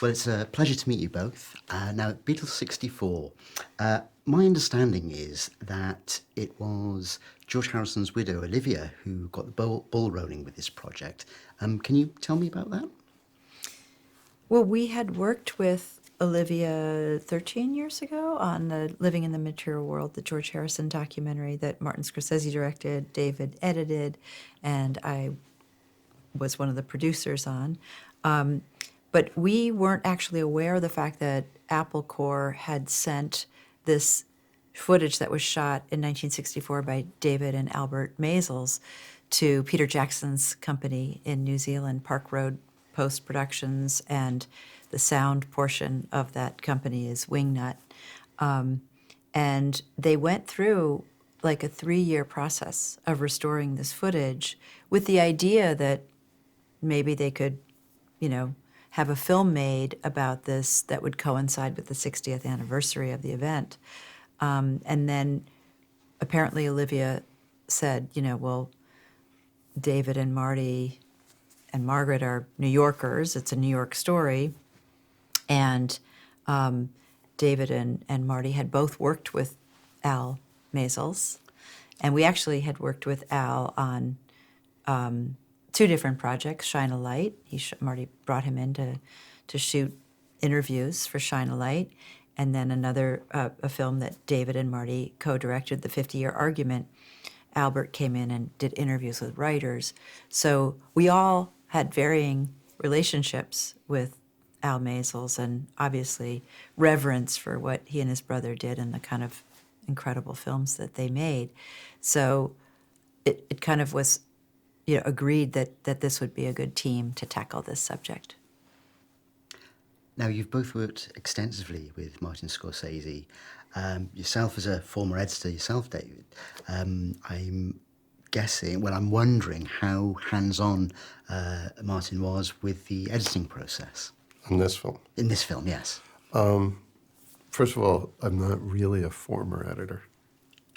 Well, it's a pleasure to meet you both. Now, Beatles 64. My understanding is that it was George Harrison's widow, Olivia, who got the ball rolling with this project. Can you tell me about that? Well, we had worked with Olivia 13 years ago on the Living in the Material World, the George Harrison documentary that Martin Scorsese directed, David edited, and I was one of the producers on. But we weren't actually aware of the fact that Apple Corps had sent this footage that was shot in 1964 by David and Albert Maysles to Peter Jackson's company in New Zealand, Park Road Post Productions, and the sound portion of that company is Wingnut. And they went through like a 3-year process of restoring this footage with the idea that maybe they could, have a film made about this that would coincide with the 60th anniversary of the event. And then apparently Olivia said, well, David and Marty and Margaret are New Yorkers. It's a New York story. And David and Marty had both worked with Al Maysles. And we actually had worked with Al on 2 different projects, Shine a Light. Marty brought him in to shoot interviews for Shine a Light. And then another, a film that David and Marty co-directed, The 50-Year Argument. Albert came in and did interviews with writers. So we all had varying relationships with Al Maysles and obviously reverence for what he and his brother did and the kind of incredible films that they made. So it kind of was agreed that this would be a good team to tackle this subject. Now, you've both worked extensively with Martin Scorsese. Yourself as a former editor yourself, David. I'm wondering how hands-on Martin was with the editing process. In this film? In this film, yes. First of all, I'm not really a former editor.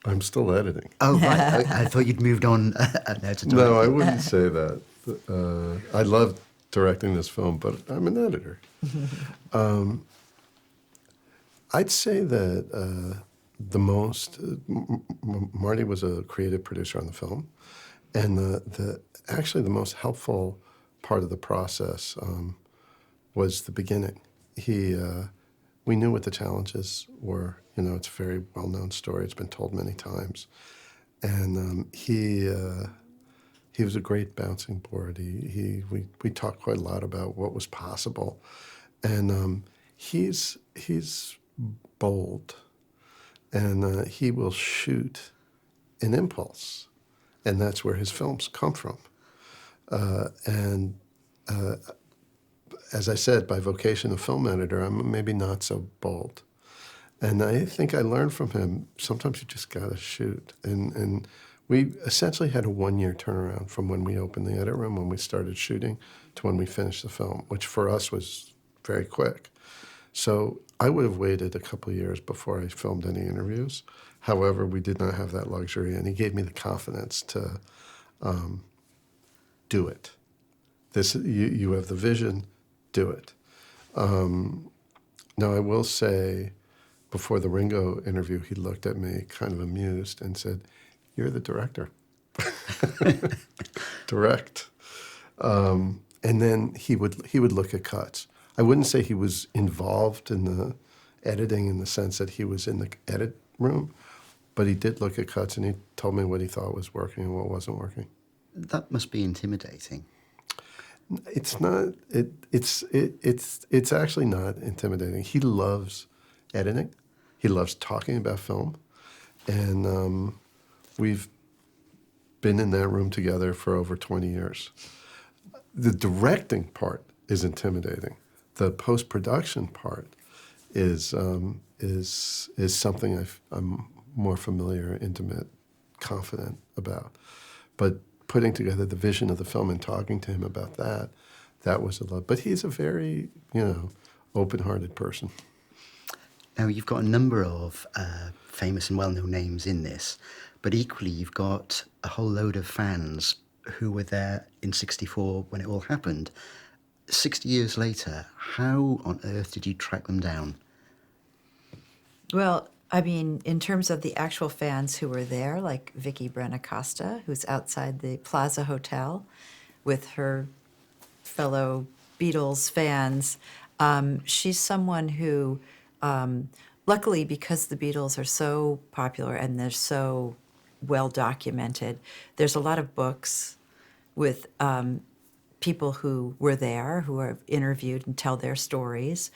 I'm still editing. Oh, right. I thought you'd moved on there to direct. No, I wouldn't say that. I love directing this film, but I'm an editor. I'd say that Marty was a creative producer on the film, and actually the most helpful part of the process was the beginning. We knew what the challenges were. It's a very well-known story. It's been told many times. And he was a great bouncing board. We talked quite a lot about what was possible. And he's bold. And he will shoot an impulse. And that's where his films come from. As I said, by vocation a film editor, I'm maybe not so bold. And I think I learned from him, sometimes you just got to shoot. And we essentially had a 1-year turnaround from when we opened the edit room, when we started shooting, to when we finished the film, which for us was very quick. So I would have waited a couple of years before I filmed any interviews. However, we did not have that luxury, and he gave me the confidence to do it. You have the vision, do it. Now, I will say, before the Ringo interview, he looked at me kind of amused and said, "You're the director." Direct. And then he would look at cuts. I wouldn't say he was involved in the editing in the sense that he was in the edit room, but he did look at cuts and he told me what he thought was working and what wasn't working. That must be intimidating. It's not. It's actually not intimidating. He loves editing. He loves talking about film, and we've been in that room together for over 20 years. The directing part is intimidating. The post-production part is something I'm more familiar, intimate, confident about. But putting together the vision of the film and talking to him about that was a lot. But he's a very, open-hearted person. Now, you've got a number of famous and well-known names in this, but equally you've got a whole load of fans who were there in '64 when it all happened. 60 years later, how on earth did you track them down? Well, I mean, in terms of the actual fans who were there, like Vicky Brenacosta, who's outside the Plaza Hotel with her fellow Beatles fans, she's someone who, luckily, because the Beatles are so popular and they're so well documented, there's a lot of books with people who were there, who are interviewed and tell their stories.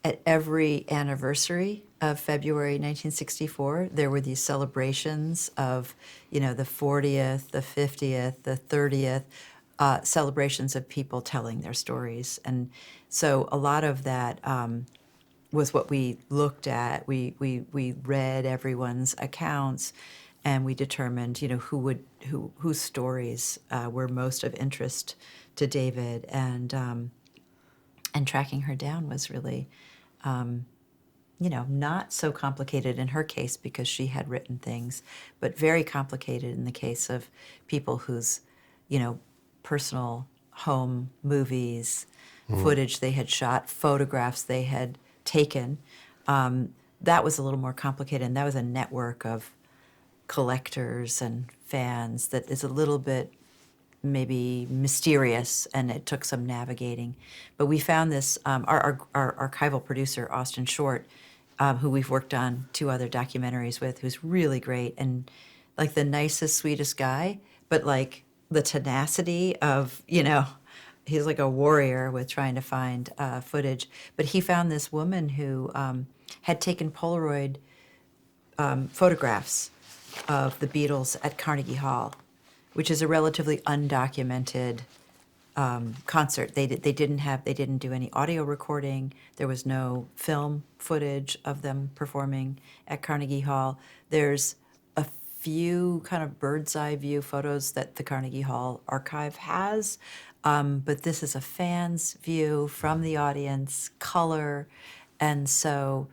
At every anniversary of February 1964, there were these celebrations of, the 40th, the 50th, the 30th, celebrations of people telling their stories. And so a lot of that was what we looked at. We read everyone's accounts, and we determined, whose stories were most of interest to David, and tracking her down was really, not so complicated in her case because she had written things, but very complicated in the case of people whose, personal home movies, footage they had shot, photographs they had taken. That was a little more complicated, and that was a network of collectors and fans that is a little bit maybe mysterious, and it took some navigating. But we found this, our archival producer, Austin Short, who we've worked on 2 other documentaries with, who's really great and like the nicest, sweetest guy, but like the tenacity of, he's like a warrior with trying to find footage. But he found this woman who had taken Polaroid photographs of the Beatles at Carnegie Hall, which is a relatively undocumented concert. They didn't do any audio recording. There was no film footage of them performing at Carnegie Hall. There's a few kind of bird's eye view photos that the Carnegie Hall archive has, but this is a fan's view from the audience, color, and so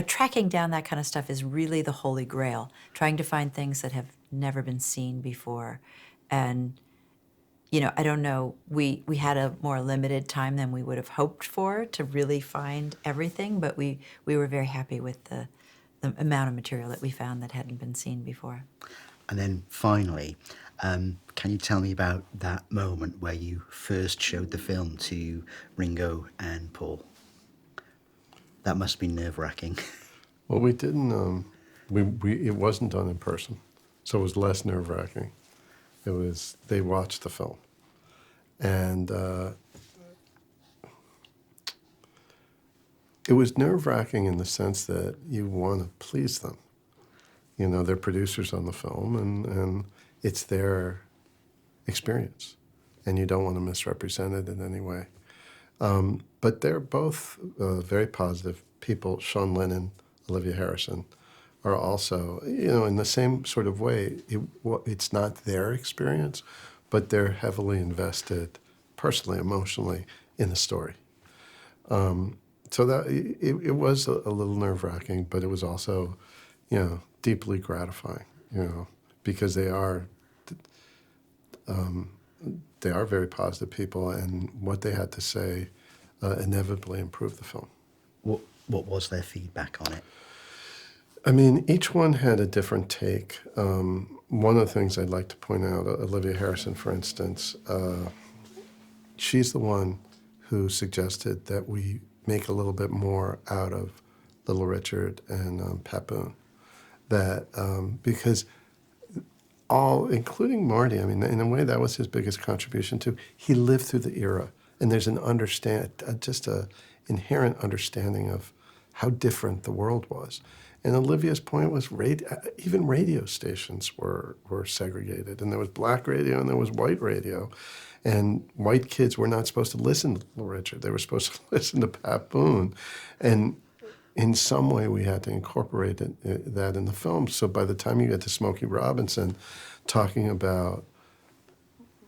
tracking down that kind of stuff is really the holy grail. Trying to find things that have never been seen before, and I don't know, we had a more limited time than we would have hoped for to really find everything, but we were very happy with the amount of material that we found that hadn't been seen before. And then finally, can you tell me about that moment where you first showed the film to Ringo and Paul? That must be nerve-wracking. Well, we didn't. It wasn't done in person, so it was less nerve-wracking. It was they watched the film, and it was nerve-wracking in the sense that you want to please them. They're producers on the film, and it's their experience, and you don't want to misrepresent it in any way. But they're both very positive people. Sean Lennon, Olivia Harrison are also, in the same sort of way. It's not their experience, but they're heavily invested personally, emotionally in the story. So that it was a little nerve-wracking, but it was also, deeply gratifying, because they are very positive people, and what they had to say inevitably improved the film. What was their feedback on it? I mean, each one had a different take. One of the things I'd like to point out, Olivia Harrison, for instance, she's the one who suggested that we make a little bit more out of Little Richard and Pat Boone. That because all, including Marty, I mean, in a way that was his biggest contribution too. He lived through the era, and there's an just a inherent understanding of how different the world was. And Olivia's point was even radio stations were segregated, and there was black radio and there was white radio, and white kids were not supposed to listen to Little Richard. They were supposed to listen to Pat Boone, and in some way we had to incorporate that in the film. So by the time you get to Smokey Robinson talking about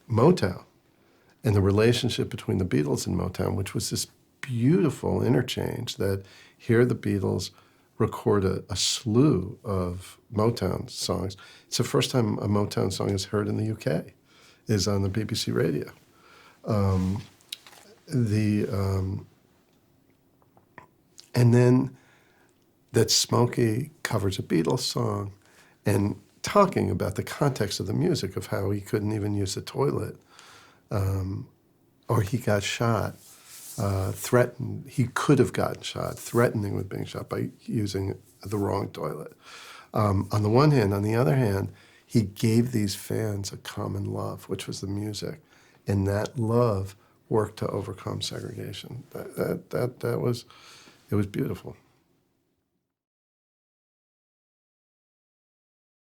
Motown and the relationship between the Beatles and Motown, which was this beautiful interchange that here the Beatles record a slew of Motown songs. It's the first time a Motown song is heard in the UK, is on the BBC radio. And then that Smokey covers a Beatles song and talking about the context of the music, of how he couldn't even use the toilet, or he got shot, threatened. He could have gotten shot, threatening with being shot by using the wrong toilet. On the one hand. On the other hand, he gave these fans a common love, which was the music, and that love worked to overcome segregation. It was beautiful.